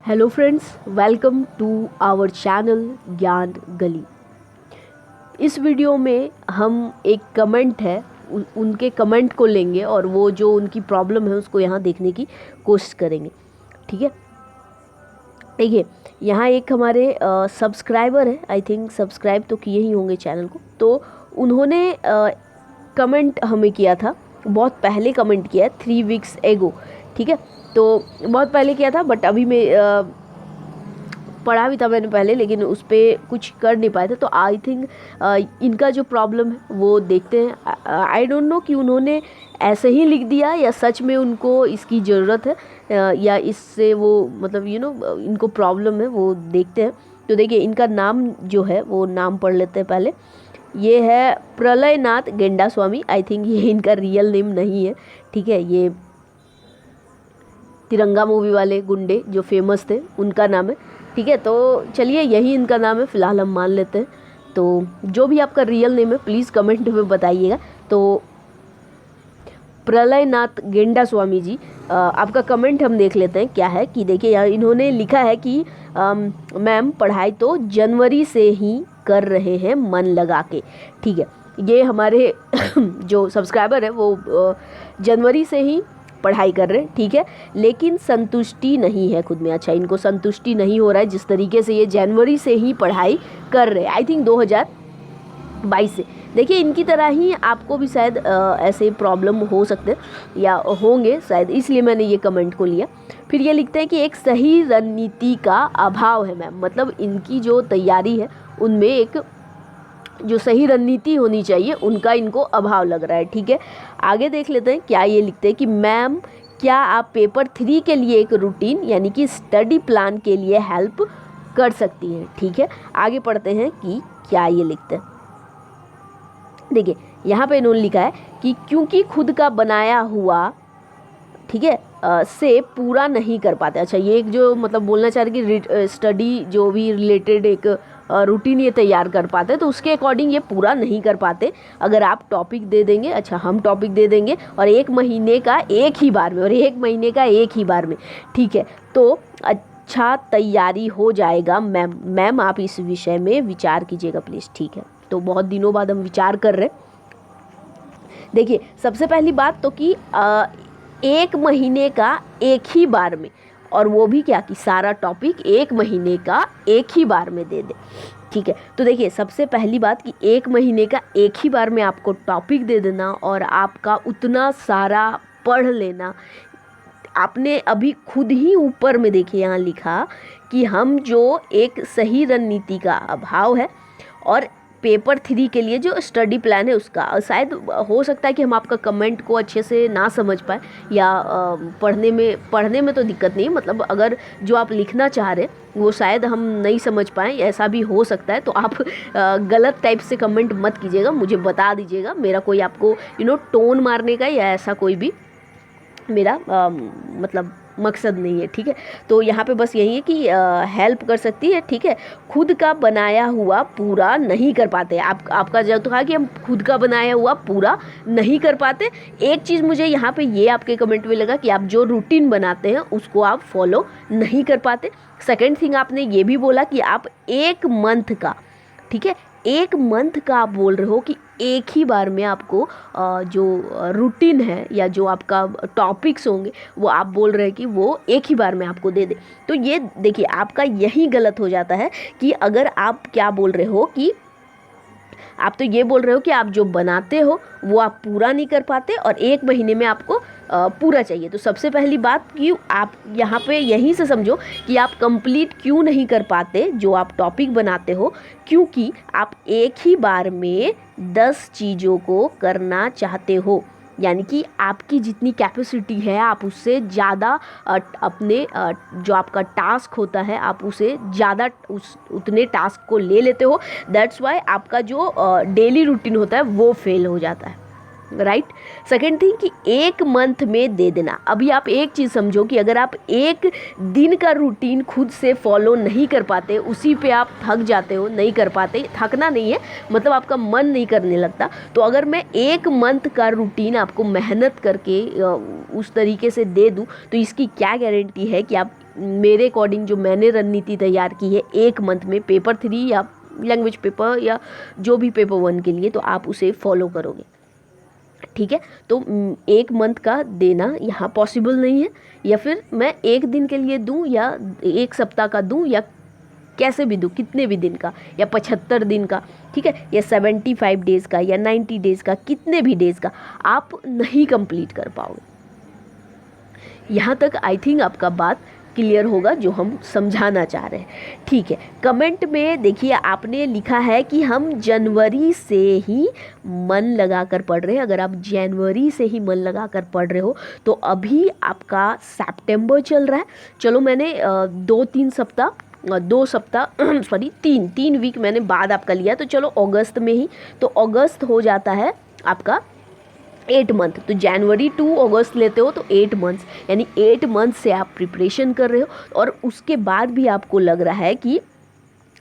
Hello friends, welcome to our channel Gyan Gali. इस video में हम एक कमेंट है उनके कमेंट को लेंगे और वो जो उनकी प्रॉब्लम है उसको यहाँ देखने की कोशिश करेंगे। ठीक है, देखिए यहाँ एक हमारे सब्सक्राइबर है, आई थिंक सब्सक्राइब तो किए ही होंगे चैनल को। तो उन्होंने कमेंट हमें किया था, बहुत पहले कमेंट किया है 3 वीक्स एगो। ठीक है, तो बहुत पहले किया था, बट अभी मैं पढ़ा भी था मैंने पहले, लेकिन उस पर कुछ कर नहीं पाए थे। तो आई थिंक इनका जो प्रॉब्लम है वो देखते हैं। आई डोंट नो कि उन्होंने ऐसे ही लिख दिया या सच में उनको इसकी ज़रूरत है, या इससे वो मतलब इनको प्रॉब्लम है, वो देखते हैं। तो देखिए इनका नाम जो है वो नाम पढ़ लेते हैं पहले। ये है प्रलयनाथ गेंडा स्वामी। आई थिंक ये इनका रियल नेम नहीं है। ठीक है, ये तिरंगा मूवी वाले गुंडे जो फेमस थे उनका नाम है। ठीक है, तो चलिए यही इनका नाम है, फ़िलहाल हम मान लेते हैं। तो जो भी आपका रियल नेम है प्लीज़ कमेंट में बताइएगा। तो प्रलयनाथ गेंडा स्वामी जी, आपका कमेंट हम देख लेते हैं क्या है। कि देखिए यहाँ इन्होंने लिखा है कि मैम पढ़ाई तो जनवरी से ही कर रहे हैं मन लगा के। ठीक है, ये हमारे जो सब्सक्राइबर है वो जनवरी से ही पढ़ाई कर रहे हैं। ठीक है, लेकिन संतुष्टि नहीं है खुद में। अच्छा, इनको संतुष्टि नहीं हो रहा है जिस तरीके से ये जनवरी से ही पढ़ाई कर रहे हैं, आई थिंक 2022 से। देखिए इनकी तरह ही आपको भी शायद ऐसे प्रॉब्लम हो सकते हैं या होंगे शायद, इसलिए मैंने ये कमेंट को लिया। फिर ये लिखते हैं कि एक सही रणनीति का अभाव है मैम, मतलब इनकी जो तैयारी है उनमें एक जो सही रणनीति होनी चाहिए उनका इनको अभाव लग रहा है। ठीक है, आगे देख लेते हैं क्या ये लिखते हैं कि मैम क्या आप पेपर 3 के लिए एक रूटीन यानी कि स्टडी प्लान के लिए हेल्प कर सकती हैं। ठीक है, आगे पढ़ते हैं कि क्या ये लिखते हैं। देखिए यहाँ पे इन्होंने लिखा है कि क्योंकि खुद का बनाया हुआ, ठीक है, से पूरा नहीं कर पाते। अच्छा, ये एक जो मतलब बोलना चाह रहे कि स्टडी जो भी रिलेटेड एक रूटीन ये तैयार कर पाते, तो उसके अकॉर्डिंग ये पूरा नहीं कर पाते। अगर आप टॉपिक दे देंगे, अच्छा हम टॉपिक दे देंगे और 1 महीने का एक ही बार में, और 1 महीने का एक ही बार में, ठीक है, तो अच्छा तैयारी हो जाएगा मैम आप इस विषय में विचार कीजिएगा प्लीज़। ठीक है, तो बहुत दिनों बाद हम विचार कर रहे हैं। देखिए सबसे पहली बात तो कि 1 महीने का एक ही बार में, और वो भी क्या कि सारा टॉपिक 1 महीने का एक ही बार में दे दे। ठीक है, तो देखिए सबसे पहली बात कि 1 महीने का एक ही बार में आपको टॉपिक दे देना और आपका उतना सारा पढ़ लेना। आपने अभी खुद ही ऊपर में देखिए यहाँ लिखा कि हम जो एक सही रणनीति का अभाव है, और पेपर 3 के लिए जो स्टडी प्लान है उसका, शायद हो सकता है कि हम आपका कमेंट को अच्छे से ना समझ पाए, या पढ़ने में तो दिक्कत नहीं, मतलब अगर जो आप लिखना चाह रहे हैं वो शायद हम नहीं समझ पाएँ, ऐसा भी हो सकता है। तो आप गलत टाइप से कमेंट मत कीजिएगा, मुझे बता दीजिएगा। मेरा कोई आपको टोन मारने का या ऐसा कोई भी मेरा मतलब मकसद नहीं है। ठीक है, तो यहाँ पे बस यही है कि हेल्प कर सकती है। ठीक है, खुद का बनाया हुआ पूरा नहीं कर पाते। आपका जब तो कहा कि हम खुद का बनाया हुआ पूरा नहीं कर पाते। एक चीज़ मुझे यहाँ पे ये आपके कमेंट में लगा कि आप जो रूटीन बनाते हैं उसको आप फॉलो नहीं कर पाते। सेकेंड थिंग आपने ये भी बोला कि आप 1 मंथ का, ठीक है, 1 मंथ का आप बोल रहे हो कि एक ही बार में आपको जो रूटीन है या जो आपका टॉपिक्स होंगे वो आप बोल रहे हैं कि वो एक ही बार में आपको दे दे। तो ये देखिए आपका यही गलत हो जाता है कि अगर आप क्या बोल रहे हो कि आप तो ये बोल रहे हो कि आप जो बनाते हो वो आप पूरा नहीं कर पाते और 1 महीने में आपको पूरा चाहिए। तो सबसे पहली बात कि आप यहाँ पे यहीं से समझो कि आप कंप्लीट क्यों नहीं कर पाते जो आप टॉपिक बनाते हो, क्योंकि आप एक ही बार में 10 चीज़ों को करना चाहते हो। यानी कि आपकी जितनी कैपेसिटी है आप उससे ज़्यादा अपने जो आपका टास्क होता है आप उसे ज़्यादा उतने टास्क को ले लेते हो। दैट्स वाई आपका जो डेली रूटीन होता है वो फेल हो जाता है, राइट। सेकेंड थिंग कि 1 मंथ में दे देना। अभी आप एक चीज़ समझो कि अगर आप 1 दिन का रूटीन खुद से फॉलो नहीं कर पाते, उसी पे आप थक जाते हो, नहीं कर पाते, थकना नहीं है मतलब आपका मन नहीं करने लगता। तो अगर मैं 1 मंथ का रूटीन आपको मेहनत करके उस तरीके से दे दूँ तो इसकी क्या गारंटी है कि आप मेरे अकॉर्डिंग जो मैंने रणनीति तैयार की है 1 मंथ में पेपर 3 या लैंग्वेज पेपर या जो भी पेपर 1 के लिए, तो आप उसे फॉलो करोगे, ठीक है। तो 1 मंथ का देना यहाँ पॉसिबल नहीं है, या फिर मैं 1 दिन के लिए दूँ या 1 सप्ताह का दूँ या कैसे भी दूँ, कितने भी दिन का, या 75 दिन का, ठीक है, या 75 डेज़ का या 90 डेज़ का, कितने भी डेज़ का, आप नहीं कंप्लीट कर पाओगे। यहाँ तक आई थिंक आपका बात क्लियर होगा जो हम समझाना चाह रहे हैं, ठीक है। कमेंट में देखिए आपने लिखा है कि हम जनवरी से ही मन लगाकर पढ़ रहे हैं। अगर आप जनवरी से ही मन लगाकर पढ़ रहे हो तो अभी आपका सितंबर चल रहा है। चलो मैंने 2 सप्ताह सॉरी 3 वीक मैंने बाद आपका लिया, तो चलो अगस्त में ही, तो अगस्त हो जाता है आपका 8 मंथ। तो जनवरी टू अगस्त लेते हो तो 8 मंथ्स, यानी 8 मंथ से आप प्रिपरेशन कर रहे हो और उसके बाद भी आपको लग रहा है कि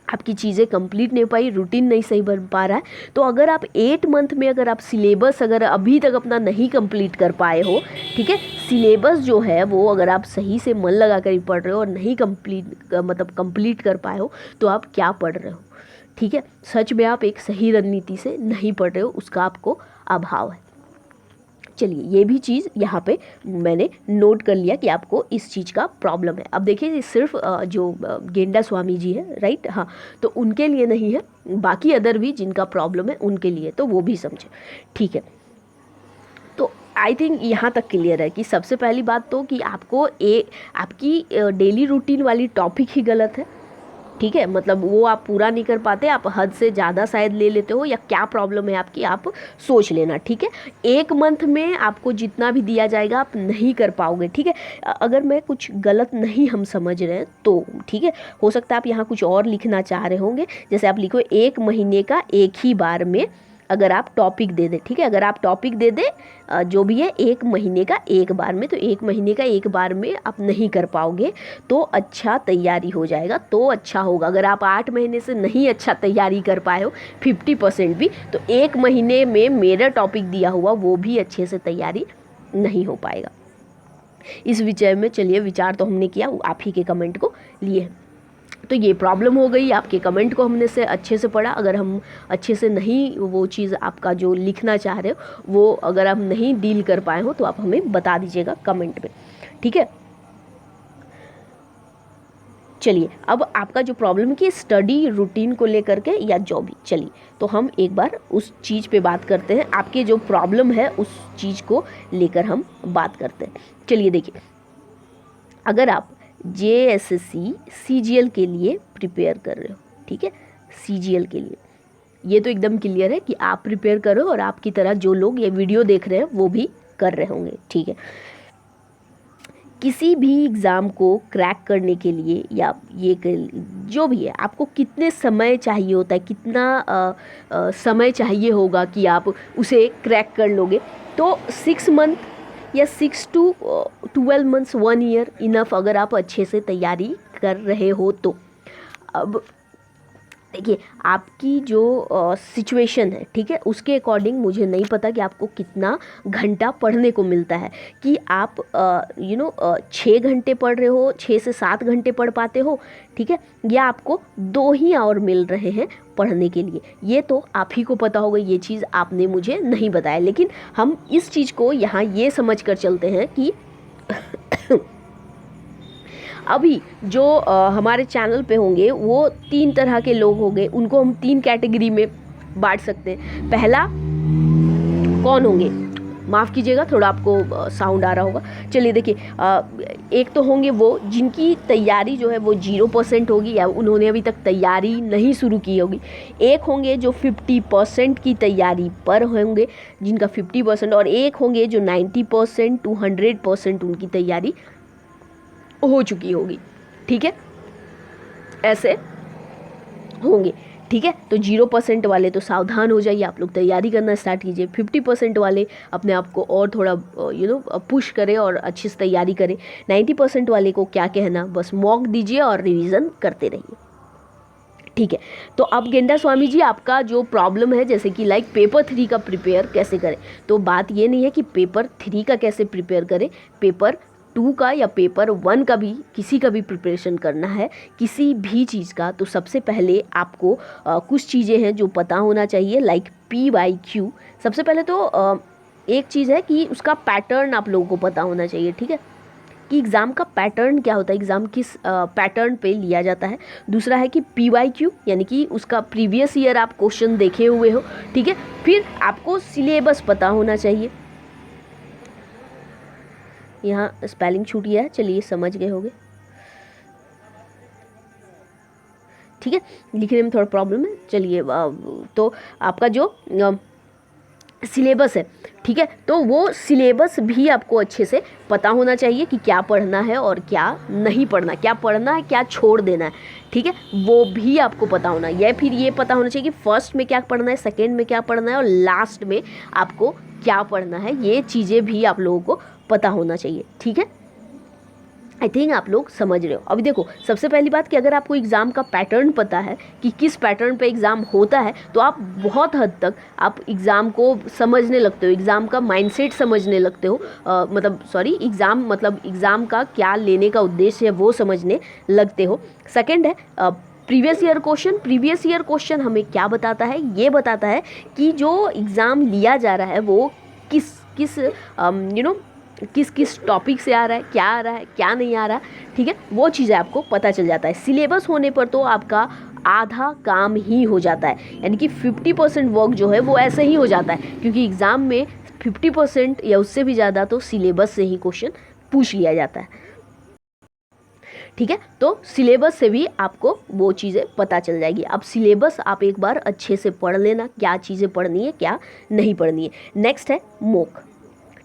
आपकी चीज़ें कंप्लीट नहीं हो पाई, रूटीन नहीं सही बन पा रहा है। तो अगर आप 8 मंथ में अगर आप सिलेबस अगर अभी तक अपना नहीं कंप्लीट कर पाए हो, ठीक है, सिलेबस जो है वो अगर आप सही से मन लगा कर पढ़ रहे हो और नहीं कंप्लीट कर पाए हो, तो आप क्या पढ़ रहे हो, ठीक है। सच में आप एक सही रणनीति से नहीं पढ़ रहे हो, उसका आपको अभाव है। चलिए ये भी चीज़ यहाँ पे मैंने नोट कर लिया कि आपको इस चीज़ का प्रॉब्लम है। अब देखिए ये सिर्फ जो गेंडा स्वामी जी है, राइट, हाँ, तो उनके लिए नहीं है, बाकी अदर भी जिनका प्रॉब्लम है उनके लिए, तो वो भी समझे, ठीक है। तो आई थिंक यहाँ तक क्लियर है कि सबसे पहली बात तो कि आपको आपकी डेली रूटीन वाली टॉपिक ही गलत है, ठीक है, मतलब वो आप पूरा नहीं कर पाते, आप हद से ज़्यादा शायद ले लेते हो, या क्या प्रॉब्लम है आपकी, आप सोच लेना, ठीक है। 1 मंथ में आपको जितना भी दिया जाएगा आप नहीं कर पाओगे, ठीक है। अगर मैं कुछ गलत नहीं हम समझ रहे हैं तो ठीक है, हो सकता है आप यहाँ कुछ और लिखना चाह रहे होंगे, जैसे आप लिखो 1 महीने का एक ही बार में अगर आप टॉपिक दे दें, ठीक है, अगर आप टॉपिक दे दें जो भी है 1 महीने का एक बार में, तो 1 महीने का एक बार में आप नहीं कर पाओगे तो अच्छा तैयारी हो जाएगा, तो अच्छा होगा। अगर आप 8 महीने से नहीं अच्छा तैयारी कर पाए हो 50% भी, तो 1 महीने में मेरा टॉपिक दिया हुआ वो भी अच्छे से तैयारी नहीं हो पाएगा। इस विषय में चलिए विचार तो हमने किया, आप ही के कमेंट को लिए, तो ये प्रॉब्लम हो गई, आपके कमेंट को हमने से अच्छे से पढ़ा। अगर हम अच्छे से नहीं वो चीज़ आपका जो लिखना चाह रहे हो वो अगर हम नहीं डील कर पाए हो तो आप हमें बता दीजिएगा कमेंट में, ठीक है। चलिए अब आपका जो प्रॉब्लम है कि स्टडी रूटीन को लेकर के या जो भी, चलिए तो हम एक बार उस चीज़ पे बात करते हैं, आपके जो प्रॉब्लम है उस चीज़ को लेकर हम बात करते हैं। चलिए देखिए, अगर आप JSSC CGL के लिए प्रिपेयर कर रहे हो, ठीक है, CGL के लिए ये तो एकदम क्लियर है कि आप प्रिपेयर करो और आपकी तरह जो लोग ये वीडियो देख रहे हैं वो भी कर रहे होंगे, ठीक है। किसी भी एग्ज़ाम को क्रैक करने के लिए या ये जो भी है, आपको कितने समय चाहिए होता है, कितना समय चाहिए होगा कि आप उसे क्रैक कर लोगे, तो 6 मंथ या 6 to 12 मंथ्स 1 ईयर इनफ, अगर आप अच्छे से तैयारी कर रहे हो तो। अब देखिए आपकी जो सिचुएशन है, ठीक है, उसके अकॉर्डिंग मुझे नहीं पता कि आपको कितना घंटा पढ़ने को मिलता है, कि आप 6 घंटे पढ़ रहे हो, 6 से 7 घंटे पढ़ पाते हो, ठीक है, या आपको 2 ही आवर मिल रहे हैं पढ़ने के लिए, ये तो आप ही को पता होगा, ये चीज़ आपने मुझे नहीं बताया। लेकिन हम इस चीज़ को यहाँ ये समझ कर चलते हैं कि अभी जो हमारे चैनल पे होंगे वो 3 तरह के लोग होंगे, उनको हम 3 कैटेगरी में बांट सकते हैं। पहला कौन होंगे, माफ़ कीजिएगा थोड़ा आपको साउंड आ रहा होगा, चलिए देखिए, एक तो होंगे वो जिनकी तैयारी जो है वो 0% होगी या उन्होंने अभी तक तैयारी नहीं शुरू की होगी। एक होंगे जो 50% की तैयारी पर होंगे, जिनका 50%, और एक होंगे जो 90% to 100% उनकी तैयारी हो चुकी होगी, ठीक है, ऐसे होंगे, ठीक है। तो 0% वाले तो सावधान हो जाइए, आप लोग तैयारी करना स्टार्ट कीजिए। 50% वाले अपने आप को और थोड़ा पुश करें और अच्छी से तैयारी करें। 90% वाले को क्या कहना, बस मॉक दीजिए और रिवीजन करते रहिए, ठीक है। तो अब गेंडा स्वामी जी आपका जो प्रॉब्लम है, जैसे कि लाइक पेपर 3 का प्रिपेयर कैसे करें, तो बात ये नहीं है कि पेपर 3 का कैसे प्रिपेयर करें, पेपर 2 का या पेपर 1 का भी किसी का भी प्रिपरेशन करना है किसी भी चीज़ का, तो सबसे पहले आपको कुछ चीज़ें हैं जो पता होना चाहिए, लाइक PYQ। सबसे पहले तो एक चीज़ है कि उसका पैटर्न आप लोगों को पता होना चाहिए, ठीक है, कि एग्ज़ाम का पैटर्न क्या होता है, एग्ज़ाम किस पैटर्न पे लिया जाता है। दूसरा है कि PYQ यानी कि उसका प्रीवियस ईयर आप क्वेश्चन देखे हुए हो, ठीक है। फिर आपको सिलेबस पता होना चाहिए। यहाँ स्पेलिंग छूट गया है, चलिए समझ गए होंगे, ठीक है, लिखने में थोड़ा प्रॉब्लम है। चलिए तो आपका जो सिलेबस है, ठीक है, तो वो सिलेबस भी आपको अच्छे से पता होना चाहिए कि क्या पढ़ना है और क्या नहीं पढ़ना, क्या पढ़ना है क्या छोड़ देना है, ठीक है, वो भी आपको पता होना है। या फिर ये पता होना चाहिए कि फर्स्ट में क्या पढ़ना है, सेकेंड में क्या पढ़ना है और लास्ट में आपको क्या पढ़ना है, ये चीज़ें भी आप लोगों को पता होना चाहिए, ठीक है। आई थिंक आप लोग समझ रहे हो। अभी देखो, सबसे पहली बात कि अगर आपको एग्ज़ाम का पैटर्न पता है कि किस पैटर्न पे एग्ज़ाम होता है, तो आप बहुत हद तक आप एग्ज़ाम को समझने लगते हो, एग्ज़ाम का माइंडसेट समझने लगते हो, एग्ज़ाम का क्या लेने का उद्देश्य है वो समझने लगते हो। सेकेंड है previous year question. Previous year question हमें क्या बताता है, ये बताता है कि जो एग्ज़ाम लिया जा रहा है वो किस किस टॉपिक से आ रहा है, क्या आ रहा है क्या नहीं आ रहा, ठीक है, वो चीज़ें आपको पता चल जाता है। सिलेबस होने पर तो आपका आधा काम ही हो जाता है, यानी कि 50% वर्क जो है वो ऐसे ही हो जाता है, क्योंकि एग्ज़ाम में 50% या उससे भी ज़्यादा तो सिलेबस से ही क्वेश्चन पूछ लिया जाता है, ठीक है। तो सिलेबस से भी आपको वो चीज़ें पता चल जाएगी। अब सिलेबस आप एक बार अच्छे से पढ़ लेना, क्या चीज़ें पढ़नी है क्या नहीं पढ़नी है। नेक्स्ट है मॉक,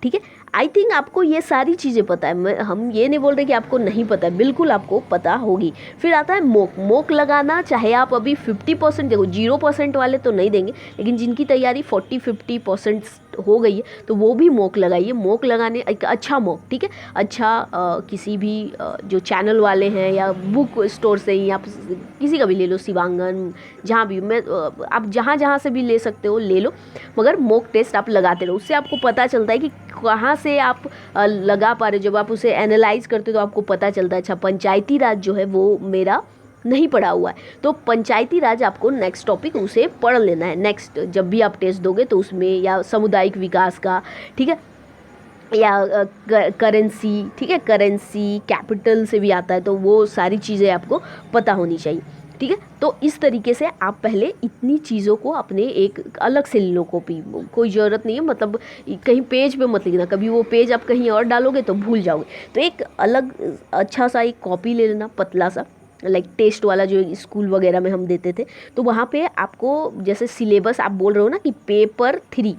ठीक है। आई थिंक आपको ये सारी चीज़ें पता है, हम ये नहीं बोल रहे कि आपको नहीं पता है, बिल्कुल आपको पता होगी। फिर आता है मॉक लगाना, चाहे आप अभी 50% देखो, 0% वाले तो नहीं देंगे, लेकिन जिनकी तैयारी 40-50% हो गई है तो वो भी मॉक लगाइए। मॉक लगाने एक अच्छा मॉक, ठीक है, अच्छा किसी भी जो चैनल वाले हैं या बुक स्टोर से ही आप किसी का भी ले लो, शिवांगन, जहाँ भी आप जहाँ से भी ले सकते हो ले लो, मगर मॉक टेस्ट आप लगाते रहो। उससे आपको पता चलता है कि कहाँ से आप लगा पा रहे हो। जब आप उसे एनालाइज करते हो तो आपको पता चलता है अच्छा पंचायती राज जो है वो मेरा नहीं पढ़ा हुआ है, तो पंचायती राज आपको नेक्स्ट टॉपिक उसे पढ़ लेना है। नेक्स्ट जब भी आप टेस्ट दोगे तो उसमें, या सामुदायिक विकास का, ठीक है, या करेंसी, ठीक है, करेंसी कैपिटल से भी आता है, तो वो सारी चीज़ें आपको पता होनी चाहिए, ठीक है। तो इस तरीके से आप पहले इतनी चीज़ों को अपने एक अलग से ले लो कॉपी, कोई ज़रूरत नहीं है, मतलब कहीं पेज पे मत लिखना, कभी वो पेज आप कहीं और डालोगे तो भूल जाओगे। तो एक अलग अच्छा सा एक कॉपी ले लेना, पतला सा, लाइक टेस्ट वाला जो स्कूल वगैरह में हम देते थे, तो वहाँ पे आपको जैसे सिलेबस आप बोल रहे हो ना कि पेपर 3,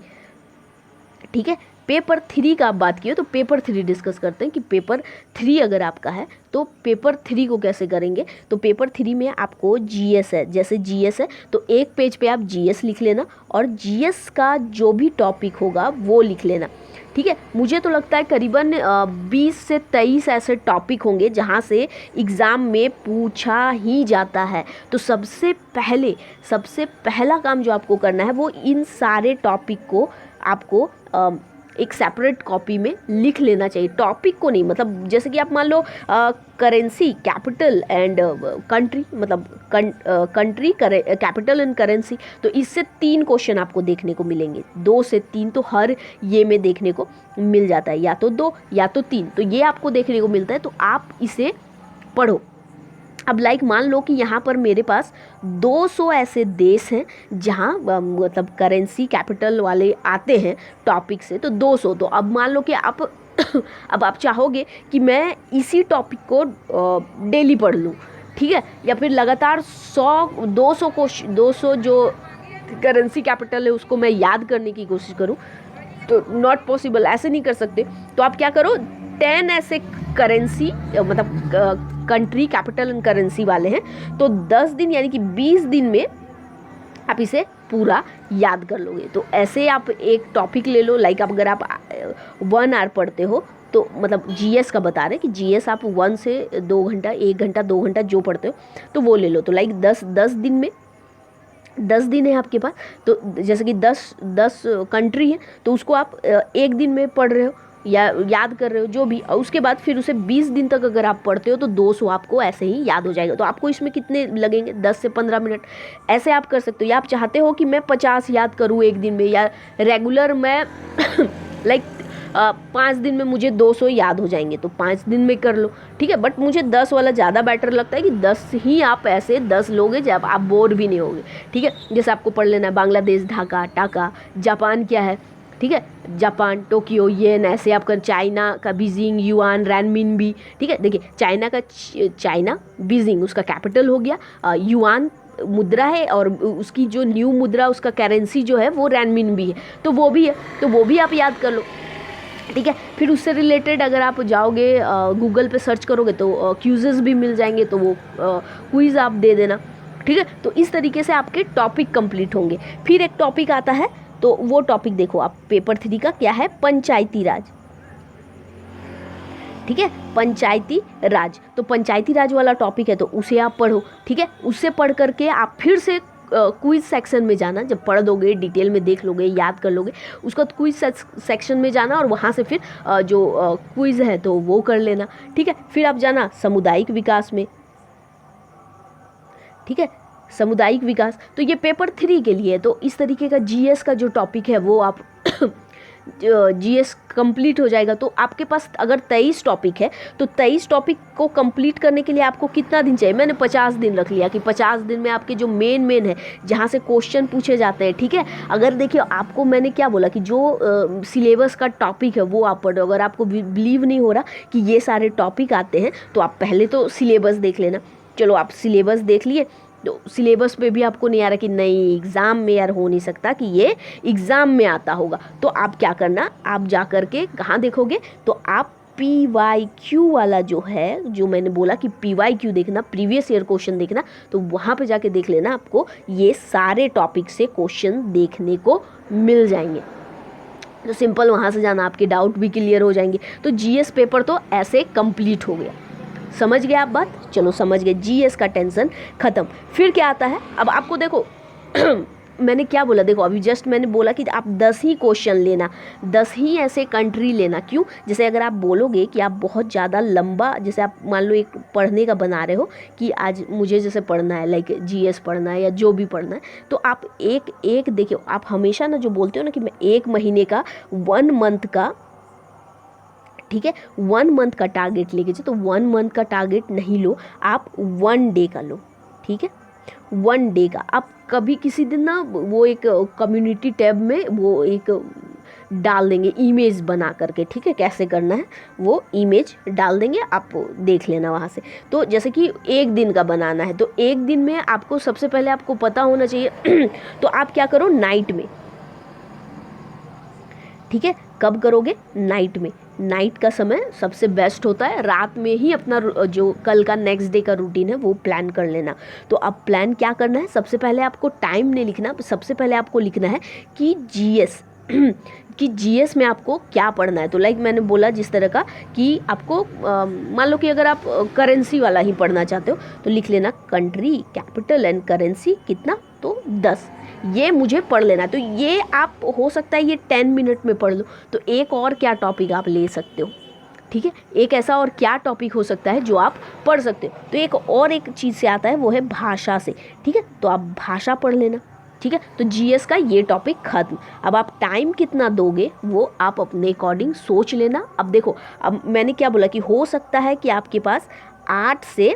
ठीक है, पेपर 3 का आप बात किए तो पेपर 3 डिस्कस करते हैं कि पेपर 3 अगर आपका है तो पेपर 3 को कैसे करेंगे। तो पेपर 3 में आपको जीएस है, जैसे जीएस है तो एक पेज पे आप जीएस लिख लेना और जीएस का जो भी टॉपिक होगा वो लिख लेना, ठीक है। मुझे तो लगता है करीबन 20 से 23 ऐसे टॉपिक होंगे जहाँ से एग्ज़ाम में पूछा ही जाता है। तो सबसे पहला काम जो आपको करना है वो इन सारे टॉपिक को आपको एक सेपरेट कॉपी में लिख लेना चाहिए, टॉपिक को नहीं। मतलब जैसे कि आप मान लो करेंसी, कैपिटल एंड कंट्री, मतलब कंट्री, कैपिटल एंड करेंसी, तो इससे 3 क्वेश्चन आपको देखने को मिलेंगे, 2 से 3 तो हर ये में देखने को मिल जाता है, या तो 2 या तो 3, तो ये आपको देखने को मिलता है, तो आप इसे पढ़ो। अब लाइक मान लो कि यहाँ पर मेरे पास 200 ऐसे देश हैं जहाँ मतलब करेंसी कैपिटल वाले आते हैं टॉपिक से, तो 200, तो अब मान लो कि आप अब आप चाहोगे कि मैं इसी टॉपिक को डेली पढ़ लूँ, ठीक है, या फिर लगातार 200 जो करेंसी कैपिटल है उसको मैं याद करने की कोशिश करूँ, तो नॉट पॉसिबल, ऐसे नहीं कर सकते। तो आप क्या करो, 10 ऐसे करेंसी मतलब कंट्री, कैपिटल एंड करेंसी वाले हैं, तो 10 दिन यानी कि 20 दिन में आप इसे पूरा याद कर लोगे। तो ऐसे आप एक टॉपिक ले लो, लाइक अगर आप 1 आवर पढ़ते हो तो मतलब जीएस का बता रहे हैं कि जीएस आप 1 से 2 घंटा, 1 घंटा 2 घंटा जो पढ़ते हो तो वो ले लो। तो लाइक 10 दिन में 10 दिन है आपके पास, तो जैसे कि 10 कंट्री है तो उसको आप 1 दिन में पढ़ रहे हो, या याद कर रहे हो जो भी, और उसके बाद फिर उसे 20 दिन तक अगर आप पढ़ते हो तो 200 आपको ऐसे ही याद हो जाएगा। तो आपको इसमें कितने लगेंगे, 10 से 15 मिनट। ऐसे आप कर सकते हो। या आप चाहते हो कि मैं 50 याद करूँ एक दिन में, या रेगुलर मैं लाइक 5 दिन में मुझे 200 याद हो जाएंगे तो 5 दिन में कर लो, ठीक है। बट मुझे 10 वाला ज़्यादा बेटर लगता है कि 10 ही आप ऐसे 10 लोगे जब आप बोर भी नहीं होगे, ठीक है। जैसे आपको पढ़ लेना है बांग्लादेश, ढाका, टाका, जापान क्या है, ठीक है, जापान, टोक्यो, येन, ऐसे आपका चाइना का बीजिंग, युआन, रैनमिनबी, ठीक है। देखिए चाइना का चाइना, बीजिंग उसका कैपिटल हो गया, युआन मुद्रा है, और उसकी जो न्यू मुद्रा उसका करेंसी जो है वो रैनमिनबी है, तो वो भी है, तो वो भी आप याद कर लो, ठीक है। फिर उससे रिलेटेड अगर आप जाओगे गूगल पे सर्च करोगे तो क्यूजेस भी मिल जाएंगे, तो वो क्विज़ आप दे देना, ठीक है। तो इस तरीके से आपके टॉपिक कंप्लीट होंगे। फिर एक टॉपिक आता है, तो वो टॉपिक देखो आप पेपर 3 का क्या है, पंचायती राज, ठीक है, पंचायती राज। तो पंचायती राज वाला टॉपिक है तो उसे आप पढ़ो, ठीक है। उससे पढ़ करके आप फिर से क्विज सेक्शन में जाना, जब पढ़ दोगे, डिटेल में देख लोगे, याद कर लोगे, उसका क्विज सेक्शन में जाना और वहाँ से फिर जो क्विज है तो वो कर लेना, ठीक है। फिर आप जाना सामुदायिक विकास में, ठीक है, सामुदायिक विकास। तो ये पेपर 3 के लिए है। तो इस तरीके का जीएस का जो टॉपिक है वो आप जीएस कंप्लीट हो जाएगा। तो आपके पास अगर 23 टॉपिक है तो 23 टॉपिक को कंप्लीट करने के लिए आपको कितना दिन चाहिए, मैंने 50 दिन रख लिया कि 50 दिन में आपके जो मेन है जहाँ से क्वेश्चन पूछे जाते हैं, ठीक है। अगर देखिए आपको मैंने क्या बोला कि जो सिलेबस का टॉपिक है वो आप पढ़ो। अगर आपको बिलीव नहीं हो रहा कि ये सारे टॉपिक आते हैं तो आप पहले तो सिलेबस देख लेना। चलो आप सिलेबस देख लिए, तो सिलेबस पे भी आपको नहीं आ रहा कि नहीं एग्ज़ाम में यार हो नहीं सकता कि ये एग्ज़ाम में आता होगा, तो आप क्या करना, आप जा कर के कहाँ देखोगे, तो आप PYQ वाला जो है, जो मैंने बोला कि PYQ देखना, प्रीवियस ईयर क्वेश्चन देखना, तो वहाँ पे जाके देख लेना, आपको ये सारे टॉपिक से क्वेश्चन देखने को मिल जाएंगे। तो सिंपल वहाँ से जाना, आपके डाउट भी क्लियर हो जाएंगे। तो जीएस पेपर तो ऐसे कंप्लीट हो गया। समझ गए आप बात, चलो समझ गए, जीएस का टेंशन खत्म। फिर क्या आता है, अब आपको देखो मैंने क्या बोला, देखो अभी जस्ट मैंने बोला कि आप 10 ही क्वेश्चन लेना, 10 ही ऐसे कंट्री लेना। क्यों, जैसे अगर आप बोलोगे कि आप बहुत ज़्यादा लंबा, जैसे आप मान लो एक पढ़ने का बना रहे हो कि आज मुझे जैसे पढ़ना है, लाइक जीएस पढ़ना है या जो भी पढ़ना है, तो आप एक देखिए, आप हमेशा ना जो बोलते हो ना कि मैं 1 महीने का, 1 मंथ का, ठीक है, 1 मंथ का टारगेट लेके चलो, तो 1 मंथ का टारगेट नहीं लो, आप 1 डे का लो, ठीक है। 1 डे का आप कभी किसी दिन ना वो एक कम्युनिटी टैब में वो एक डाल देंगे इमेज बना करके, ठीक है, कैसे करना है वो इमेज डाल देंगे, आप देख लेना वहाँ से। तो जैसे कि 1 दिन का बनाना है, तो 1 दिन में आपको सबसे पहले आपको पता होना चाहिए तो आप क्या करो, नाइट में, ठीक है। कब करोगे, नाइट में, नाइट का समय सबसे बेस्ट होता है। रात में ही अपना जो कल का नेक्स्ट डे का रूटीन है वो प्लान कर लेना। तो अब प्लान क्या करना है, सबसे पहले आपको टाइम नहीं लिखना, सबसे पहले आपको लिखना है कि जीएस कि जीएस में आपको क्या पढ़ना है। तो लाइक मैंने बोला जिस तरह का कि आपको मान लो कि अगर आप करेंसी वाला ही पढ़ना चाहते हो तो लिख लेना कंट्री, कैपिटल एंड करेंसी कितना, तो 10, ये मुझे पढ़ लेना है। तो ये आप हो सकता है ये 10 मिनट में पढ़ लो। तो एक और क्या टॉपिक आप ले सकते हो, ठीक है, एक ऐसा और क्या टॉपिक हो सकता है जो आप पढ़ सकते हो। तो एक चीज़ से आता है वो है भाषा से, ठीक है, तो आप भाषा पढ़ लेना, ठीक है। तो जीएस का ये टॉपिक खत्म। अब आप टाइम कितना दोगे वो आप अपने अकॉर्डिंग सोच लेना। अब देखो, अब मैंने क्या बोला कि हो सकता है कि आपके पास 8 से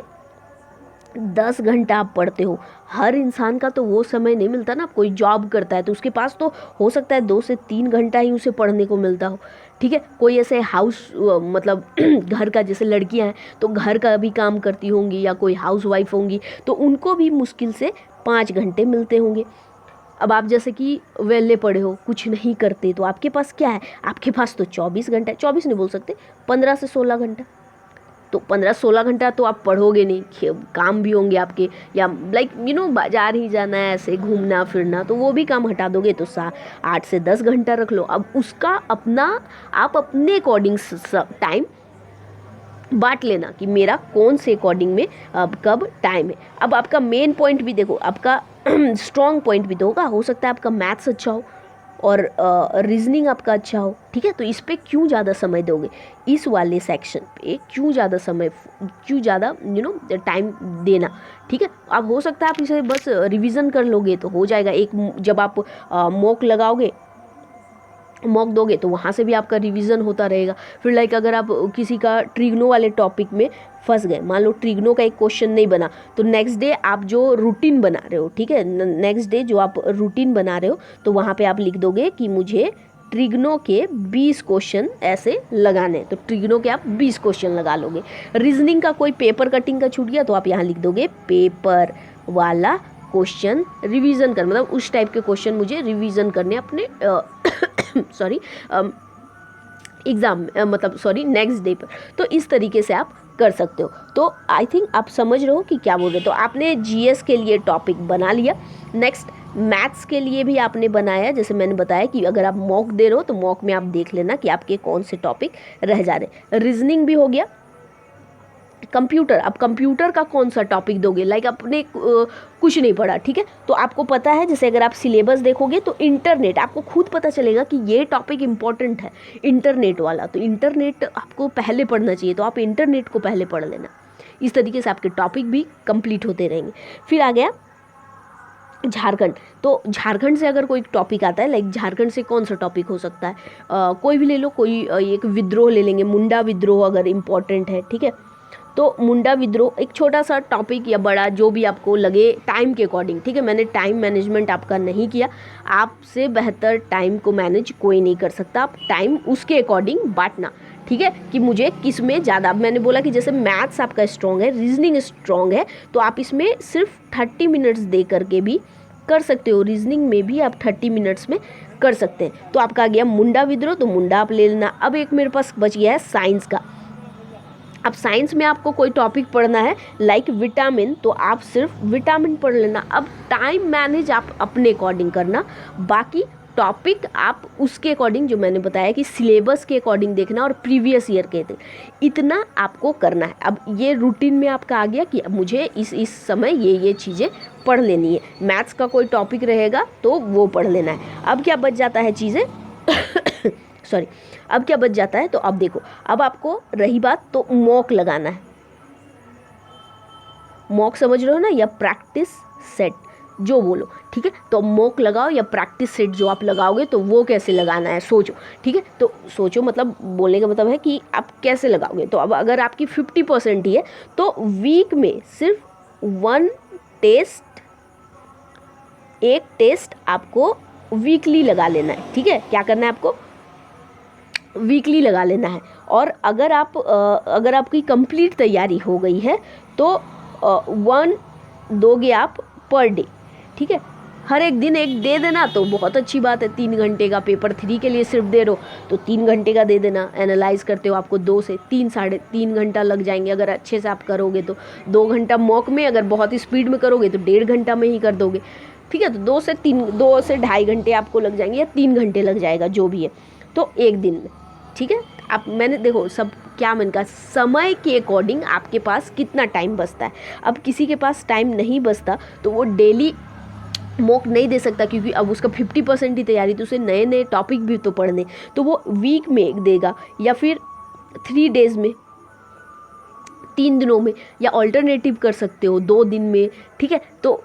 10 घंटा आप पढ़ते हो। हर इंसान का तो वो समय नहीं मिलता ना, कोई जॉब करता है तो उसके पास तो हो सकता है 2 से 3 घंटा ही उसे पढ़ने को मिलता हो, ठीक है। कोई ऐसे हाउस मतलब घर का, जैसे लड़कियां हैं तो घर का भी काम करती होंगी या कोई हाउस वाइफ होंगी तो उनको भी मुश्किल से 5 घंटे मिलते होंगे। अब आप जैसे कि वेले पड़े हो, कुछ नहीं करते, तो आपके पास क्या है, आपके पास तो 24 घंटा, 24 नहीं बोल सकते, 15 से 16 घंटा। तो 15-16 घंटा तो आप पढ़ोगे नहीं, काम भी होंगे आपके, या लाइक बाजार ही जाना है, ऐसे घूमना फिरना, तो वो भी काम हटा दोगे तो 8 से 10 घंटा रख लो। अब उसका आप अपने अकॉर्डिंग टाइम बांट लेना कि मेरा कौन से अकॉर्डिंग में अब कब टाइम है। अब आपका मेन पॉइंट भी देखो, आपका स्ट्रॉन्ग पॉइंट भी तो होगा, हो सकता है आपका मैथ्स अच्छा हो, और रीजनिंग आपका अच्छा हो, ठीक है। तो इस पे क्यों ज़्यादा समय दोगे, इस वाले सेक्शन पे क्यों ज़्यादा समय, क्यों ज़्यादा टाइम देना, ठीक है। अब हो सकता है आप इसे बस रिवीजन कर लोगे तो हो जाएगा। एक जब आप मॉक लगाओगे, मॉक दोगे तो वहाँ से भी आपका रिवीजन होता रहेगा। फिर लाइक अगर आप किसी का ट्रिग्नो वाले टॉपिक में फंस गए, मान लो ट्रिग्नो का एक क्वेश्चन नहीं बना, तो नेक्स्ट डे आप जो रूटीन बना रहे हो, ठीक है, नेक्स्ट डे जो आप रूटीन बना रहे हो, तो वहाँ पे आप लिख दोगे कि मुझे ट्रिग्नो के 20 क्वेश्चन ऐसे लगाने, तो ट्रिग्नो के आप 20 क्वेश्चन लगा लोगे। रीजनिंग का कोई पेपर कटिंग का छूट गया तो आप यहाँ लिख दोगे पेपर वाला क्वेश्चन रिवीजन कर, मतलब उस टाइप के क्वेश्चन मुझे रिवीजन करने अपने सॉरी एग्ज़ाम मतलब सॉरी नेक्स्ट डे पर। तो इस तरीके से आप कर सकते हो। तो आई थिंक आप समझ रहे हो कि क्या बोल रहे हो। तो आपने जीएस के लिए टॉपिक बना लिया। नेक्स्ट मैथ्स के लिए भी आपने बनाया, जैसे मैंने बताया कि अगर आप मॉक दे रहे हो तो मॉक में आप देख लेना कि आपके कौन से टॉपिक रह जा रहे। रीजनिंग भी हो गया। कंप्यूटर, अब कंप्यूटर का कौन सा टॉपिक दोगे, लाइक आपने कुछ नहीं पढ़ा, ठीक है, तो आपको पता है, जैसे अगर आप सिलेबस देखोगे तो इंटरनेट, आपको खुद पता चलेगा कि ये टॉपिक इंपॉर्टेंट है इंटरनेट वाला, तो इंटरनेट आपको पहले पढ़ना चाहिए, तो आप इंटरनेट को पहले पढ़ लेना। इस तरीके से आपके टॉपिक भी कंप्लीट होते रहेंगे। फिर आ गया झारखंड। तो झारखंड से अगर कोई टॉपिक आता है, लाइक झारखंड से कौन सा टॉपिक हो सकता है, कोई भी ले लो, कोई एक विद्रोह ले लेंगे, मुंडा विद्रोह अगर इम्पोर्टेंट है, ठीक है, तो मुंडा विद्रोह एक छोटा सा टॉपिक या बड़ा जो भी आपको लगे टाइम के अकॉर्डिंग, ठीक है। मैंने टाइम मैनेजमेंट आपका नहीं किया, आपसे बेहतर टाइम को मैनेज कोई नहीं कर सकता, आप टाइम उसके अकॉर्डिंग बांटना, ठीक है, कि मुझे किस में ज़्यादा। मैंने बोला कि जैसे मैथ्स आपका स्ट्रॉन्ग है, रीजनिंग स्ट्रॉन्ग है, तो आप इसमें सिर्फ 30 मिनट्स दे करके भी कर सकते हो, रीजनिंग में भी आप 30 मिनट्स में कर सकते हैं। तो आपका आ गया मुंडा विद्रोह, तो मुंडा आप ले लेना। अब एक मेरे पास बच गया है साइंस का। अब साइंस में आपको कोई टॉपिक पढ़ना है लाइक विटामिन, तो आप सिर्फ विटामिन पढ़ लेना। अब टाइम मैनेज आप अपने अकॉर्डिंग करना, बाकी टॉपिक आप उसके अकॉर्डिंग, जो मैंने बताया कि सिलेबस के अकॉर्डिंग देखना और प्रीवियस ईयर के, इतना आपको करना है। अब ये रूटीन में आपका आ गया कि मुझे इस समय ये चीज़ें पढ़ लेनी है। मैथ्स का कोई टॉपिक रहेगा तो वो पढ़ लेना है। अब क्या बच जाता है चीज़ें सॉरी, अब क्या बच जाता है, तो अब देखो, अब आपको रही बात तो मॉक लगाना है। मॉक समझ रहे हो ना, या प्रैक्टिस सेट जो बोलो, ठीक है, तो मॉक लगाओ या प्रैक्टिस सेट जो आप लगाओगे, तो वो कैसे लगाना है सोचो, ठीक है। तो सोचो मतलब बोलने का मतलब है कि आप कैसे लगाओगे। तो अब अगर आपकी 50% ही है तो वीक में सिर्फ एक टेस्ट आपको वीकली लगा लेना है, ठीक है। क्या करना है आपको, वीकली लगा लेना है। और अगर आपकी कंप्लीट तैयारी हो गई है तो 1 दोगे आप पर डे, ठीक है, हर एक दिन एक दे देना तो बहुत अच्छी बात है। 3 घंटे का पेपर 3 के लिए सिर्फ दे रहे हो तो 3 घंटे का दे देना। एनालाइज करते हो आपको 2 से 3 साढ़े 3 घंटा लग जाएंगे अगर अच्छे से आप करोगे तो। 2 घंटा मॉक में, अगर बहुत स्पीड में करोगे तो 1.5 घंटा में ही कर दोगे, ठीक है। तो 2 से 2.5 घंटे आपको लग जाएंगे, या 3 घंटे लग जाएगा जो भी है, तो एक दिन में, ठीक है। आप मैंने देखो सब क्या मैंने कहा, समय के अकॉर्डिंग आपके पास कितना टाइम बचता है। अब किसी के पास टाइम नहीं बचता तो वो डेली मॉक नहीं दे सकता, क्योंकि अब उसका 50% ही तैयारी, तो उसे नए नए टॉपिक भी तो पढ़ने, तो वो वीक में देगा या फिर 3 डेज़ में, 3 दिनों में, या ऑल्टरनेटिव कर सकते हो 2 दिन में, ठीक है। तो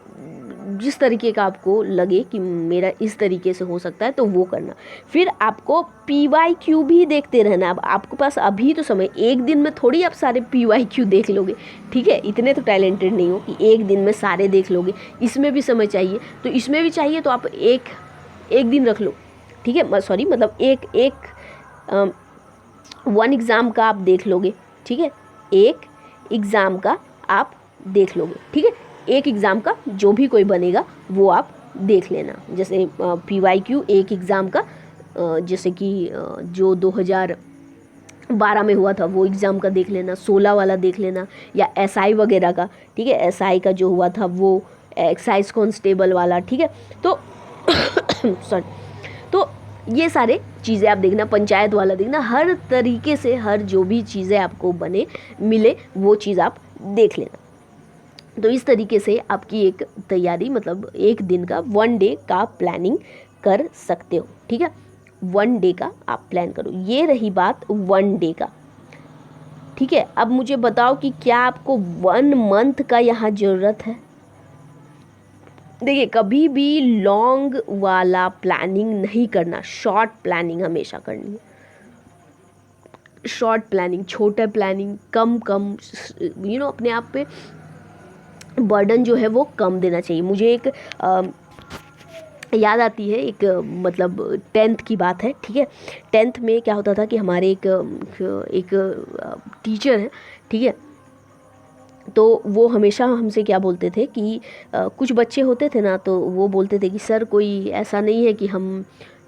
जिस तरीके का आपको लगे कि मेरा इस तरीके से हो सकता है तो वो करना। फिर आपको PYQ भी देखते रहना। अब आपके पास अभी तो समय, एक दिन में थोड़ी आप सारे PYQ देख लोगे, ठीक है, इतने तो टैलेंटेड नहीं हो कि एक दिन में सारे देख लोगे, इसमें भी समय चाहिए। तो इसमें भी चाहिए तो आप एक दिन रख लो, ठीक है, सॉरी मतलब एक 1 एग्ज़ाम का आप देख लोगे, ठीक है, एक एग्ज़ाम का आप देख लोगे, ठीक है, एक एग्ज़ाम का जो भी कोई बनेगा वो आप देख लेना। जैसे PYQ एक एग्ज़ाम का, जैसे कि जो 2012 में हुआ था वो एग्ज़ाम का देख लेना, 16 वाला देख लेना, या SI वगैरह का, ठीक है, SI का जो हुआ था वो एक्साइज कांस्टेबल वाला, ठीक है। तो सॉरी, तो ये सारे चीज़ें आप देखना, पंचायत वाला देखना, हर तरीके से हर जो भी चीज़ें आपको मिले वो चीज़ आप देख लेना। तो इस तरीके से आपकी एक तैयारी, मतलब एक दिन का 1 डे का प्लानिंग कर सकते हो। ठीक है, 1 डे का आप प्लान करो। ये रही बात 1 डे का। ठीक है, अब मुझे बताओ कि क्या आपको 1 मंथ का यहाँ ज़रूरत है? देखिए, कभी भी लॉन्ग वाला प्लानिंग नहीं करना, शॉर्ट प्लानिंग हमेशा करनी है। शॉर्ट प्लानिंग, छोटा प्लानिंग, कम कम अपने आप पे बर्डन जो है वो कम देना चाहिए। मुझे एक याद आती है, एक मतलब 10th की बात है। ठीक है, 10th में क्या होता था कि हमारे एक टीचर है। ठीक है, तो वो हमेशा हमसे क्या बोलते थे कि कुछ बच्चे होते थे ना, तो वो बोलते थे कि सर कोई ऐसा नहीं है कि हम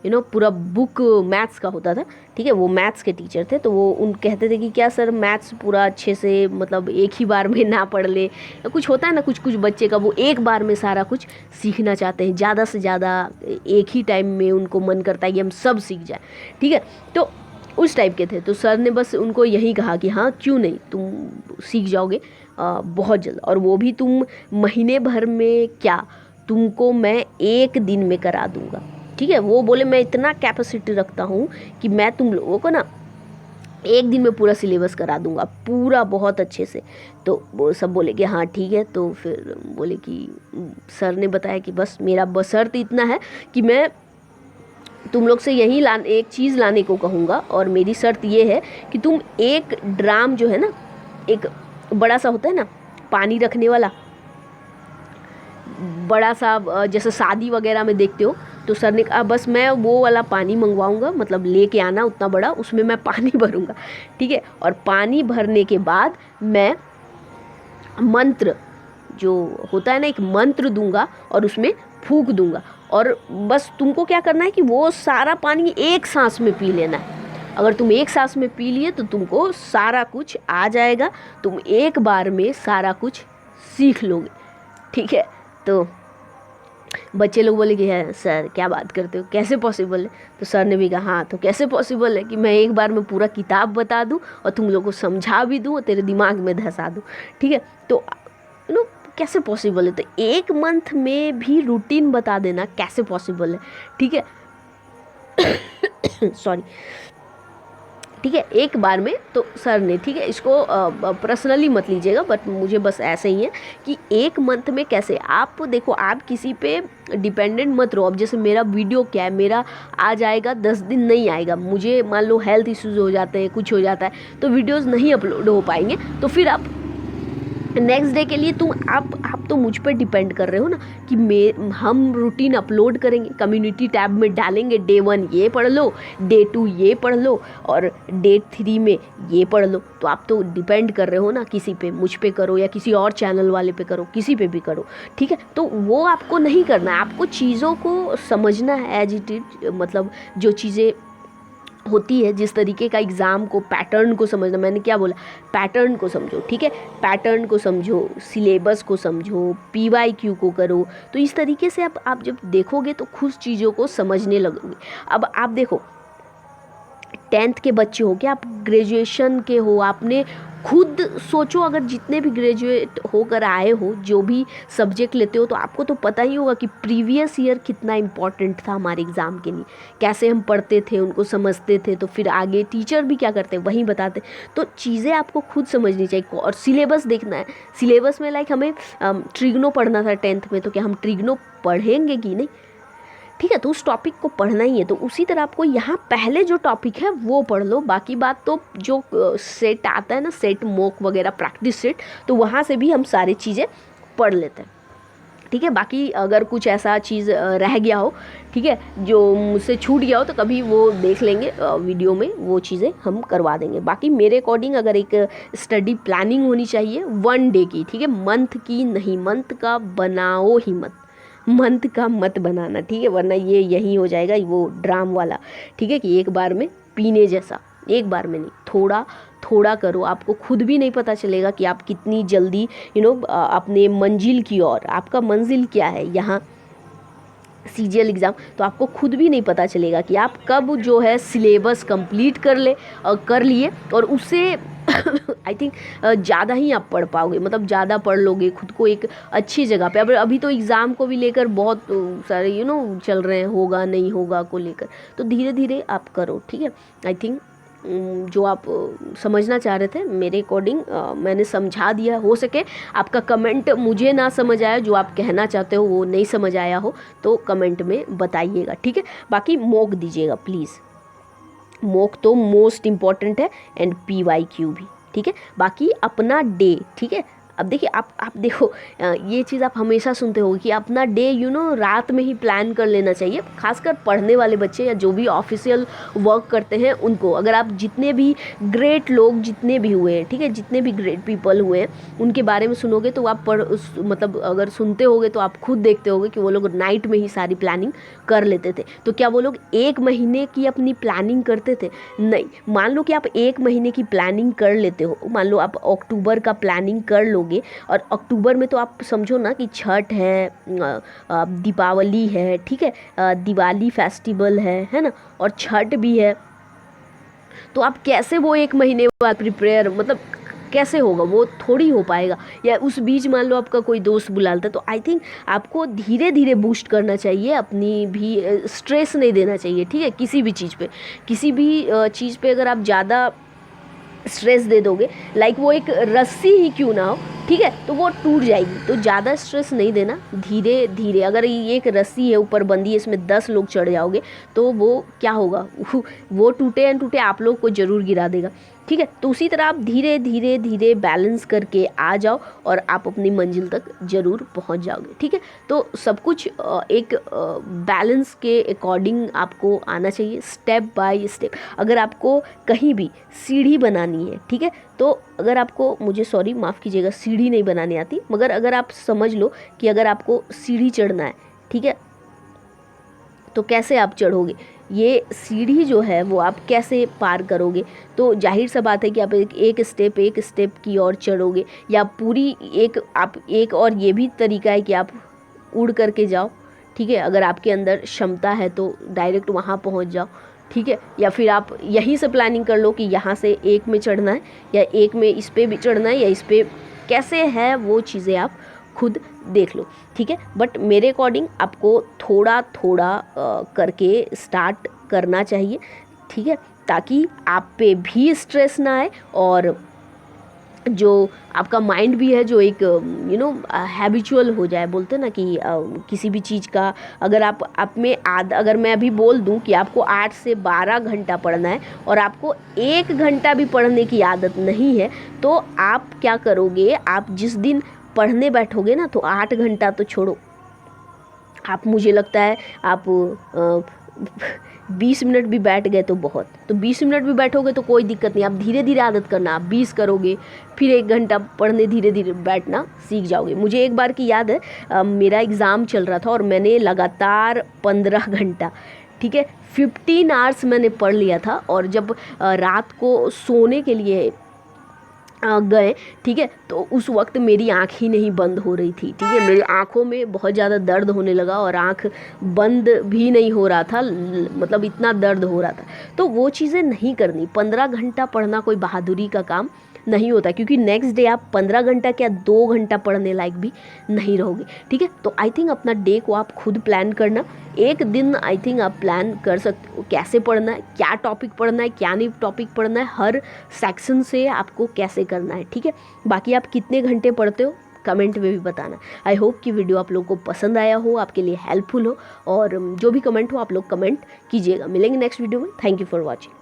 पूरा बुक मैथ्स का होता था। ठीक है, वो मैथ्स के टीचर थे, तो वो उन कहते थे कि क्या सर मैथ्स पूरा अच्छे से मतलब एक ही बार में ना पढ़ ले, या कुछ होता है ना कुछ बच्चे का, वो एक बार में सारा कुछ सीखना चाहते हैं, ज़्यादा से ज़्यादा एक ही टाइम में उनको मन करता है कि हम सब सीख जाए। ठीक है, तो उस टाइप के थे। तो सर ने बस उनको यही कहा कि हाँ क्यों नहीं, तुम सीख जाओगे बहुत जल्द, और वो भी तुम महीने भर में, क्या तुमको मैं 1 दिन में करा दूंगा। ठीक है, वो बोले मैं इतना कैपेसिटी रखता हूँ कि मैं तुम लोगों को ना 1 दिन में पूरा सिलेबस करा दूंगा, पूरा बहुत अच्छे से। तो वो सब बोले कि हाँ ठीक है। तो फिर बोले कि सर ने बताया कि बस मेरा बशर्त इतना है कि मैं तुम लोग से यही एक चीज़ लाने को कहूँगा, और मेरी शर्त ये है कि तुम एक ड्राम जो है ना, एक बड़ा सा होता है ना पानी रखने वाला, बड़ा सा जैसे शादी वगैरह में देखते हो, तो सर ने कहा बस मैं वो वाला पानी मंगवाऊंगा, मतलब लेके आना उतना बड़ा, उसमें मैं पानी भरूंगा। ठीक है, और पानी भरने के बाद मैं मंत्र जो होता है ना, एक मंत्र दूंगा और उसमें फूंक दूंगा, और बस तुमको क्या करना है कि वो सारा पानी एक सांस में पी लेना है। अगर तुम एक सांस में पी लिए तो तुमको सारा कुछ आ जाएगा, तुम एक बार में सारा कुछ सीख लोगे। ठीक है, तो बच्चे लोग बोले कि है सर क्या बात करते हो, कैसे पॉसिबल है? तो सर ने भी कहा हाँ, तो कैसे पॉसिबल है कि मैं एक बार में पूरा किताब बता दूं और तुम लोगों को समझा भी दूं और तेरे दिमाग में धंसा दूं। ठीक है, तो कैसे पॉसिबल है? तो 1 मंथ में भी रूटीन बता देना कैसे पॉसिबल है? ठीक है सॉरी। ठीक है, एक बार में तो सर ने, ठीक है, इसको पर्सनली मत लीजिएगा, बट मुझे बस ऐसे ही है कि 1 मंथ में कैसे आप देखो, आप किसी पे डिपेंडेंट मत रहो। अब जैसे मेरा वीडियो क्या है, मेरा आ जाएगा 10 दिन नहीं आएगा, मुझे मान लो हेल्थ इश्यूज हो जाते हैं, कुछ हो जाता है, तो वीडियोज़ नहीं अपलोड हो पाएंगे, तो फिर आप नेक्स्ट डे के लिए आप तो मुझ पर डिपेंड कर रहे हो ना कि हम रूटीन अपलोड करेंगे, कम्युनिटी टैब में डालेंगे, डे 1 ये पढ़ लो, डे 2 ये पढ़ लो, और डे 3 में ये पढ़ लो। तो आप तो डिपेंड कर रहे हो ना किसी पे, मुझ पे करो या किसी और चैनल वाले पे करो, किसी पे भी करो। ठीक है, तो वो आपको नहीं करना है, आपको चीज़ों को समझना है एज इट इज, मतलब जो चीज़ें होती है, जिस तरीके का एग्ज़ाम को पैटर्न को समझना। मैंने क्या बोला? पैटर्न को समझो। ठीक है, पैटर्न को समझो, सिलेबस को समझो, PYQ को करो। तो इस तरीके से आप जब देखोगे तो खुद चीज़ों को समझने लगोगे। अब आप देखो, 10th के बच्चे हो, क्या आप ग्रेजुएशन के हो, आपने खुद सोचो, अगर जितने भी ग्रेजुएट होकर आए हो, जो भी सब्जेक्ट लेते हो, तो आपको तो पता ही होगा कि प्रीवियस ईयर कितना इम्पॉर्टेंट था हमारे एग्ज़ाम के लिए, कैसे हम पढ़ते थे, उनको समझते थे, तो फिर आगे टीचर भी क्या करते वहीं बताते। तो चीज़ें आपको खुद समझनी चाहिए, और सिलेबस देखना है। सिलेबस में लाइक हमें ट्रिग्नो पढ़ना था 10th में, तो क्या हम ट्रिग्नो पढ़ेंगे कि नहीं? ठीक है, तो उस टॉपिक को पढ़ना ही है। तो उसी तरह आपको यहाँ पहले जो टॉपिक है वो पढ़ लो, बाकी बात तो जो सेट आता है ना, सेट मॉक वगैरह, प्रैक्टिस सेट, तो वहाँ से भी हम सारी चीज़ें पढ़ लेते हैं। ठीक है, बाकी अगर कुछ ऐसा चीज़ रह गया हो, ठीक है, जो मुझसे छूट गया हो, तो कभी वो देख लेंगे वीडियो में, वो चीज़ें हम करवा देंगे। बाकी मेरे अकॉर्डिंग अगर एक स्टडी प्लानिंग होनी चाहिए 1 डे की, ठीक है, मंथ की नहीं, मंथ का बनाओ ही मत, मंथ का मत बनाना। ठीक है, वरना ये यही हो जाएगा वो ड्राम वाला। ठीक है, कि एक बार में पीने जैसा, एक बार में नहीं, थोड़ा थोड़ा करो, आपको खुद भी नहीं पता चलेगा कि आप कितनी जल्दी अपने मंजिल की ओर, आपका मंजिल क्या है यहाँ CGL एग्ज़ाम, तो आपको खुद भी नहीं पता चलेगा कि आप कब जो है सिलेबस कंप्लीट कर लिए और उससे आई थिंक ज़्यादा ही आप पढ़ पाओगे, मतलब ज़्यादा पढ़ लोगे, खुद को एक अच्छी जगह पे। अब अभी तो एग्ज़ाम को भी लेकर बहुत सारे चल रहे हैं, होगा नहीं होगा को लेकर, तो धीरे धीरे आप करो, ठीक है। आई थिंक जो आप समझना चाह रहे थे मेरे अकॉर्डिंग मैंने समझा दिया। हो सके आपका कमेंट मुझे ना समझ आया, जो आप कहना चाहते हो वो नहीं समझ आया हो तो कमेंट में बताइएगा, ठीक है। बाकी मॉक दीजिएगा प्लीज़, मॉक तो मोस्ट इम्पॉर्टेंट है, एंड PYQ भी, ठीक है। बाकी अपना डे, ठीक है। अब देखिए आप देखो, ये चीज़ आप हमेशा सुनते हो कि अपना डे रात में ही प्लान कर लेना चाहिए, खासकर पढ़ने वाले बच्चे या जो भी ऑफिशियल वर्क करते हैं उनको। अगर आप जितने भी ग्रेट लोग जितने भी हुए हैं, ठीक है, जितने भी ग्रेट पीपल हुए हैं उनके बारे में सुनोगे तो आप मतलब अगर सुनते होगे तो आप खुद देखते होगे कि वो लोग नाइट में ही सारी प्लानिंग कर लेते थे। तो क्या वो लोग 1 महीने की अपनी प्लानिंग करते थे? नहीं। मान लो कि आप 1 महीने की प्लानिंग कर लेते हो, मान लो आप अक्टूबर का प्लानिंग कर लोगे, और अक्टूबर में तो आप समझो ना कि छठ है, दीपावली है, ठीक है, दिवाली फेस्टिवल है ना, और छठ भी है। तो आप कैसे वो 1 महीने बाद प्रिपेयर, मतलब कैसे होगा? वो थोड़ी हो पाएगा। या उस बीच मान लो आपका कोई दोस्त बुला लेता, तो आई थिंक आपको धीरे धीरे बूस्ट करना चाहिए, अपनी भी स्ट्रेस नहीं देना चाहिए, ठीक है। किसी भी चीज़ पे, किसी भी चीज़ पे अगर आप ज़्यादा स्ट्रेस दे दोगे, लाइक वो एक रस्सी ही क्यों ना हो, ठीक है, तो वो टूट जाएगी। तो ज़्यादा स्ट्रेस नहीं देना, धीरे धीरे। अगर ये एक रस्सी है ऊपर बंधी है, इसमें 10 लोग चढ़ जाओगे तो वो क्या होगा, वो टूटे या टूटे आप लोग को ज़रूर गिरा देगा, ठीक है। तो उसी तरह आप धीरे धीरे धीरे बैलेंस करके आ जाओ और आप अपनी मंजिल तक ज़रूर पहुंच जाओगे, ठीक है। तो सब कुछ एक बैलेंस के अकॉर्डिंग आपको आना चाहिए, स्टेप बाय स्टेप। अगर आपको कहीं भी सीढ़ी बनानी है, ठीक है, तो अगर आपको, मुझे सॉरी माफ़ कीजिएगा, सीढ़ी नहीं बनानी आती, मगर अगर आप समझ लो कि अगर आपको सीढ़ी चढ़ना है, ठीक है, तो कैसे आप चढ़ोगे, ये सीढ़ी जो है वो आप कैसे पार करोगे? तो जाहिर सा बात है कि आप एक स्टेप की ओर चढ़ोगे, या पूरी एक और ये भी तरीका है कि आप उड़ करके जाओ, ठीक है। अगर आपके अंदर क्षमता है तो डायरेक्ट वहाँ पहुँच जाओ, ठीक है। या फिर आप यहीं से प्लानिंग कर लो कि यहाँ से एक में चढ़ना है, या एक में इस पे भी चढ़ना है, या इस पे कैसे है वो चीज़ें आप खुद देख लो, ठीक है। बट मेरे अकॉर्डिंग आपको थोड़ा थोड़ा करके स्टार्ट करना चाहिए, ठीक है, ताकि आप पे भी स्ट्रेस ना आए, और जो आपका माइंड भी है जो एक हैबिचुअल हो जाए। बोलते हैं ना कि किसी भी चीज़ का अगर आप में अगर मैं अभी बोल दूं कि आपको 8 से 12 घंटा पढ़ना है और आपको 1 घंटा भी पढ़ने की आदत नहीं है, तो आप क्या करोगे, आप जिस दिन पढ़ने बैठोगे ना, तो 8 घंटा तो छोड़ो, आप, मुझे लगता है आप 20 मिनट भी बैठ गए तो बहुत, तो 20 मिनट भी बैठोगे तो कोई दिक्कत नहीं। आप धीरे धीरे आदत करना, आप 20 करोगे, फिर 1 घंटा पढ़ने धीरे धीरे बैठना सीख जाओगे। मुझे एक बार की याद है, मेरा एग्ज़ाम चल रहा था और मैंने लगातार 15 घंटा, ठीक है, 15 आवर्स मैंने पढ़ लिया था। और जब रात को सोने के लिए गए, ठीक है, तो उस वक्त मेरी आँख ही नहीं बंद हो रही थी, ठीक है, मेरी आँखों में बहुत ज़्यादा दर्द होने लगा और आँख बंद भी नहीं हो रहा था, मतलब इतना दर्द हो रहा था। तो वो चीज़ें नहीं करनी। 15 घंटा पढ़ना कोई बहादुरी का काम नहीं होता, क्योंकि नेक्स्ट डे आप 15 घंटा क्या 2 घंटा पढ़ने लायक भी नहीं रहोगे, ठीक है। तो आई थिंक अपना डे को आप खुद प्लान करना। एक दिन आई थिंक आप प्लान कर सकते हो कैसे पढ़ना है, क्या टॉपिक पढ़ना है, क्या नहीं टॉपिक पढ़ना है, हर सेक्शन से आपको कैसे करना है, ठीक है। बाकी आप कितने घंटे पढ़ते हो कमेंट में भी बताना। आई होप कि वीडियो आप लोगों को पसंद आया हो, आपके लिए हेल्पफुल हो, और जो भी कमेंट हो आप लोग कमेंट कीजिएगा। मिलेंगे नेक्स्ट वीडियो में। Thank you for watching.